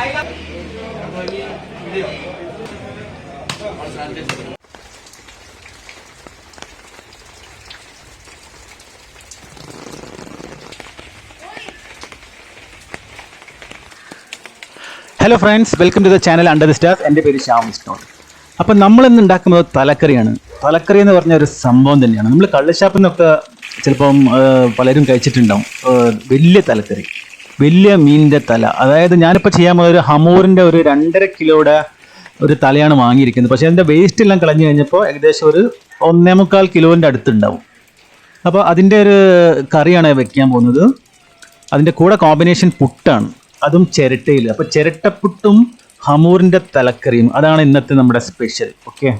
Hello friends, welcome to the channel under the staff. എൻ്റെ പേര് ശ്യാം വിഷ്ണു. അപ്പം നമ്മളിന്ന് ഉണ്ടാക്കുന്നത് തലക്കറിയാണ്. തലക്കറി എന്ന് പറഞ്ഞ ഒരു സംഭവം തന്നെയാണ്. നമ്മൾ കള്ളുഷാപ്പിൽ നിന്നൊക്കെ ചിലപ്പം പലരും കഴിച്ചിട്ടുണ്ടാവും. വലിയ തലക്കറി, വലിയ മീനിൻ്റെ തല. അതായത് ഞാനിപ്പോൾ ചെയ്യാൻ പോകുന്ന ഒരു ഹമൂറിൻ്റെ ഒരു 2.5 കിലോയുടെ ഒരു തലയാണ് വാങ്ങിയിരിക്കുന്നത്. പക്ഷേ അതിൻ്റെ വേസ്റ്റ് എല്ലാം കളഞ്ഞു കഴിഞ്ഞപ്പോൾ ഏകദേശം ഒരു 1.25 കിലോൻ്റെ അടുത്തുണ്ടാവും. അപ്പോൾ അതിൻ്റെ ഒരു കറിയാണ് വെക്കാൻ പോകുന്നത്. അതിൻ്റെ കൂടെ കോമ്പിനേഷൻ പുട്ടാണ്, അതും ചിരട്ടയിൽ. അപ്പോൾ ചിരട്ടപ്പുട്ടും ഹമൂറിൻ്റെ തലക്കറിയും, അതാണ് ഇന്നത്തെ നമ്മുടെ സ്പെഷ്യൽ. ഓക്കെ,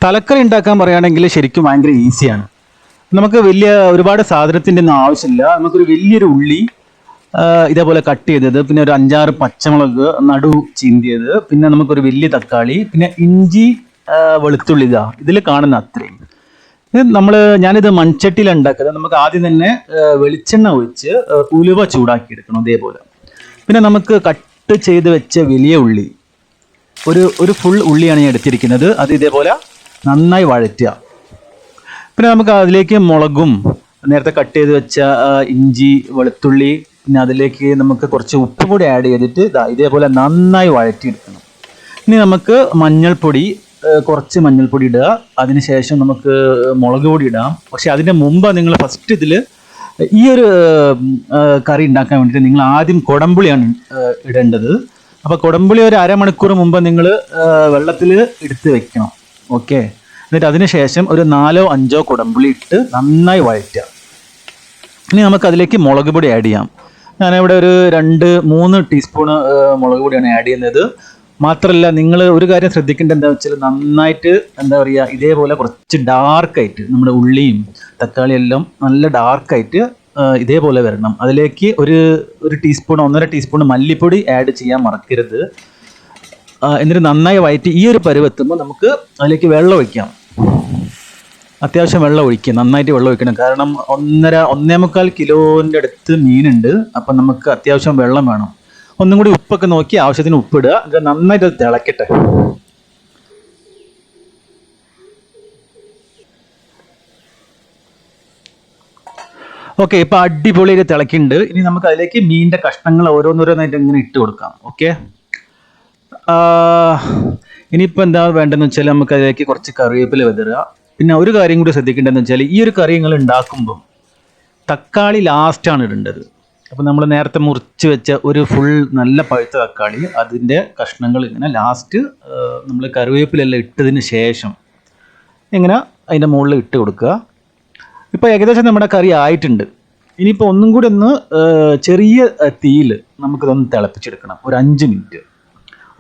തലക്കറി ഉണ്ടാക്കാൻ പറയുകയാണെങ്കിൽ ശരിക്കും ഭയങ്കര ഈസിയാണ്. നമുക്ക് ഒരുപാട് സാധനത്തിൻ്റെ ഒന്നും ആവശ്യമില്ല. നമുക്കൊരു വലിയൊരു ഉള്ളി ഇതേപോലെ കട്ട് ചെയ്തത്, പിന്നെ ഒരു 5-6 പച്ചമുളക് നടു ചീന്തിയത്, പിന്നെ നമുക്കൊരു വലിയ തക്കാളി, പിന്നെ ഇഞ്ചി, വെളുത്തുള്ളി, ഇതിൽ കാണുന്ന അത്രയും. ഞാനിത് മൺചട്ടിയിലാണ് ഉണ്ടാക്കുന്നത്. നമുക്ക് ആദ്യം തന്നെ വെളിച്ചെണ്ണ ഒഴിച്ച് ഉലുവ ചൂടാക്കി എടുക്കണം ഇതേപോലെ. പിന്നെ നമുക്ക് കട്ട് ചെയ്ത് വെച്ച വലിയ ഉള്ളി, ഒരു ഫുൾ ഉള്ളിയാണ് ഞാൻ എടുത്തിരിക്കുന്നത്. അത് ഇതേപോലെ നന്നായി വഴറ്റുക. പിന്നെ നമുക്ക് അതിലേക്ക് മുളകും, നേരത്തെ കട്ട് ചെയ്ത് വെച്ച ഇഞ്ചി, വെളുത്തുള്ളി, പിന്നെ അതിലേക്ക് നമുക്ക് കുറച്ച് ഉപ്പും കൂടി ആഡ് ചെയ്തിട്ട് ഇതേപോലെ നന്നായി വഴറ്റിയെടുക്കണം. ഇനി നമുക്ക് മഞ്ഞൾപ്പൊടി, കുറച്ച് മഞ്ഞൾപ്പൊടി ഇടുക. അതിനുശേഷം നമുക്ക് മുളക് പൊടി ഇടാം. പക്ഷെ അതിൻ്റെ മുമ്പ് നിങ്ങൾ ഫസ്റ്റ് ഇതിൽ ഈ ഒരു കറി ഉണ്ടാക്കാൻ വേണ്ടിയിട്ട് നിങ്ങൾ ആദ്യം കുടംപുളിയാണ് ഇടേണ്ടത്. അപ്പോൾ കുടംപുളി ഒരു അരമണിക്കൂർ മുമ്പ് നിങ്ങൾ വെള്ളത്തിൽ എടുത്ത് വെക്കണം. ഓക്കെ, എന്നിട്ട് അതിനുശേഷം ഒരു 4-5 കുടംപുളി ഇട്ട് നന്നായി വഴറ്റുക. ഇനി നമുക്ക് അതിലേക്ക് മുളക് പൊടി ആഡ് ചെയ്യാം. ഞാനിവിടെ ഒരു 2-3 ടീസ്പൂണ് മുളക് പൊടിയാണ് ആഡ് ചെയ്യുന്നത്. മാത്രമല്ല, നിങ്ങൾ ഒരു കാര്യം ശ്രദ്ധിക്കേണ്ടത് എന്താ വെച്ചാൽ, നന്നായിട്ട് എന്താ പറയുക, ഇതേപോലെ കുറച്ച് ഡാർക്കായിട്ട് നമ്മുടെ ഉള്ളിയും തക്കാളിയും എല്ലാം നല്ല ഡാർക്കായിട്ട് ഇതേപോലെ വരണം. അതിലേക്ക് ഒരു ടീസ്പൂൺ 1.5 ടീസ്പൂൺ മല്ലിപ്പൊടി ആഡ് ചെയ്യാൻ മറക്കരുത്. എന്നിട്ട് നന്നായി വഴറ്റി ഈ ഒരു പരുവെത്തുമ്പോൾ നമുക്ക് അതിലേക്ക് വെള്ളം ഒഴിക്കാം. അത്യാവശ്യം വെള്ളം ഒഴിക്കുക, നന്നായിട്ട് വെള്ളം ഒഴിക്കണം. കാരണം 1.25 കിലോൻ്റെ അടുത്ത് മീനുണ്ട്. അപ്പം നമുക്ക് അത്യാവശ്യം വെള്ളം വേണം. ഒന്നും കൂടി ഉപ്പൊക്കെ നോക്കി ആവശ്യത്തിന് ഉപ്പിടുക. ഇത് നന്നായിട്ട് അത് തിളക്കട്ടെ. ഓക്കെ, ഇപ്പം അടിപൊളിയായിട്ട് തിളക്കുന്നുണ്ട്. ഇനി നമുക്ക് അതിലേക്ക് മീനിൻ്റെ കഷ്ണങ്ങൾ ഓരോന്നോരോന്നായിട്ട് ഇങ്ങനെ ഇട്ട് കൊടുക്കാം. ഓക്കെ, ഇനിയിപ്പോൾ എന്താ വേണ്ടതെന്ന് വെച്ചാൽ, നമുക്ക് അതിലേക്ക് കുറച്ച് കറിവേപ്പില വിതറുക. പിന്നെ ഒരു കാര്യം കൂടി ശ്രദ്ധിക്കേണ്ടതെന്ന് വെച്ചാൽ, ഈ ഒരു കറി നിങ്ങൾ ഉണ്ടാക്കുമ്പം തക്കാളി ലാസ്റ്റാണ് ഇടേണ്ടത്. അപ്പോൾ നമ്മൾ നേരത്തെ മുറിച്ച് വെച്ച ഒരു ഫുൾ നല്ല പഴുത്ത തക്കാളി, അതിൻ്റെ കഷ്ണങ്ങൾ ഇങ്ങനെ ലാസ്റ്റ് നമ്മൾ കറിവേപ്പിലെല്ലാം ഇട്ടതിന് ശേഷം ഇങ്ങനെ അതിൻ്റെ മുകളിൽ ഇട്ട് കൊടുക്കുക. ഇപ്പോൾ ഏകദേശം നമ്മുടെ കറി ആയിട്ടുണ്ട്. ഇനിയിപ്പോൾ ഒന്നും കൂടി ഒന്ന് ചെറിയ തീയിൽ നമുക്കിതൊന്ന് തിളപ്പിച്ചെടുക്കണം. ഒരു 5 മിനിറ്റ്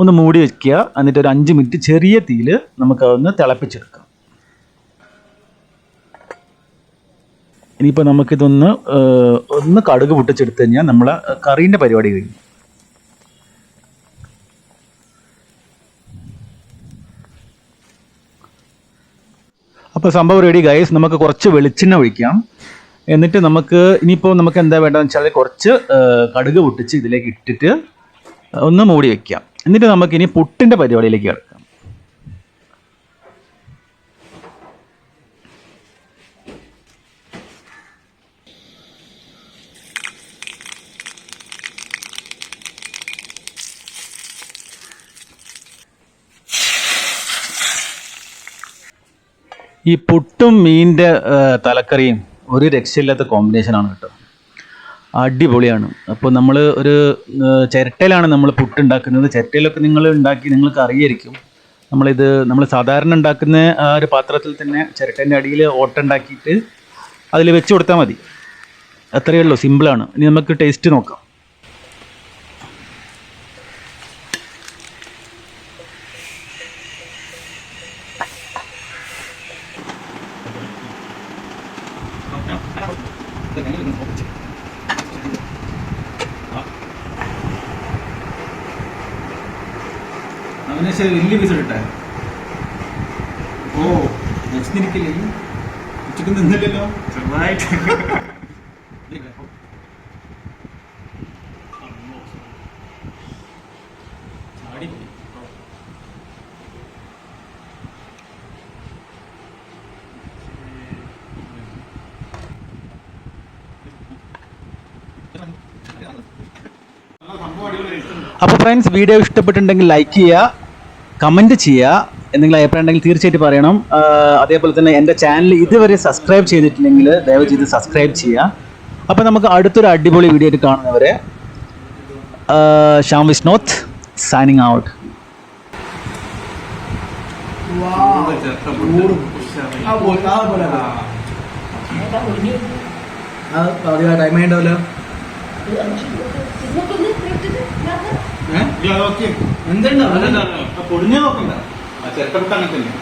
ഒന്ന് മൂടി വയ്ക്കുക. എന്നിട്ട് ഒരു 5 മിനിറ്റ് ചെറിയ തീയിൽ നമുക്കതൊന്ന് തിളപ്പിച്ചെടുക്കാം. ഇനിയിപ്പോൾ നമുക്കിതൊന്ന് കടുക് പൊട്ടിച്ചെടുത്ത് കഴിഞ്ഞാൽ നമ്മളെ കറീൻ്റെ പരിപാടി കഴിഞ്ഞു. അപ്പോൾ സംഭവം റെഡി ഗൈസ്. നമുക്ക് കുറച്ച് വെളിച്ചെണ്ണ ഒഴിക്കാം. എന്നിട്ട് ഇനിയിപ്പോൾ നമുക്ക് എന്താ വേണ്ടതെന്ന് വെച്ചാൽ, കുറച്ച് കടുക് പൊട്ടിച്ച് ഇതിലേക്ക് ഇട്ടിട്ട് ഒന്ന് മൂടി വയ്ക്കാം. എന്നിട്ട് നമുക്കിനി പുട്ടിൻ്റെ പരിപാടിയിലേക്ക് കിടക്കാം. ഈ പുട്ടും മീനിൻ്റെ തലക്കറിയും ഒരു രക്ഷയില്ലാത്ത കോമ്പിനേഷനാണ് കേട്ടോ. അടിപൊളിയാണ്. അപ്പോൾ നമ്മൾ ഒരു ചിരട്ടയിലാണ് നമ്മൾ പുട്ടുണ്ടാക്കുന്നത്. ചിരട്ടയിലൊക്കെ നിങ്ങൾക്ക് അറിയായിരിക്കും. നമ്മൾ സാധാരണ ഉണ്ടാക്കുന്ന ആ ഒരു പാത്രത്തിൽ തന്നെ ചിരട്ടേൻ്റെ അടിയിൽ ഓട്ട ഉണ്ടാക്കിയിട്ട് അതിൽ വെച്ച് കൊടുത്താൽ മതി. അത്രയേ ഉള്ളൂ, സിമ്പിളാണ്. ഇനി നമുക്ക് ടേസ്റ്റ് നോക്കാം. അങ്ങനെ വലിയ പീസ് ഇട്ടെ. ഓ വിശന്നിരിക്കില്ലേ ഉച്ചക്ക് നിന്നില്ലല്ലോ ചെറുതായിട്ട്. അപ്പോൾ ഫ്രണ്ട്സ് വീഡിയോ ഇഷ്ടപ്പെട്ടിട്ടുണ്ടെങ്കിൽ ലൈക്ക് ചെയ്യുക, കമൻറ്റ് ചെയ്യുക, എന്തെങ്കിലും അഭിപ്രായം ഉണ്ടെങ്കിൽ തീർച്ചയായിട്ടും പറയണം. അതേപോലെ തന്നെ എൻ്റെ ചാനൽ ഇതുവരെ സബ്സ്ക്രൈബ് ചെയ്തിട്ടില്ലെങ്കിൽ ദയവ് ചെയ്ത് സബ്സ്ക്രൈബ് ചെയ്യുക. അപ്പോൾ നമുക്ക് അടുത്തൊരു അടിപൊളി വീഡിയോ ആയിട്ട് കാണുന്നവരെ Shyam Vishnoth signing out. Time ആയിട്ടാവല്ലോ. എന്തുണ്ടാവും പൊടിഞ്ഞു നോക്കണ്ട, ആ ചെറുക്കപ്പെട്ട് അങ്ങനെ തന്നെ.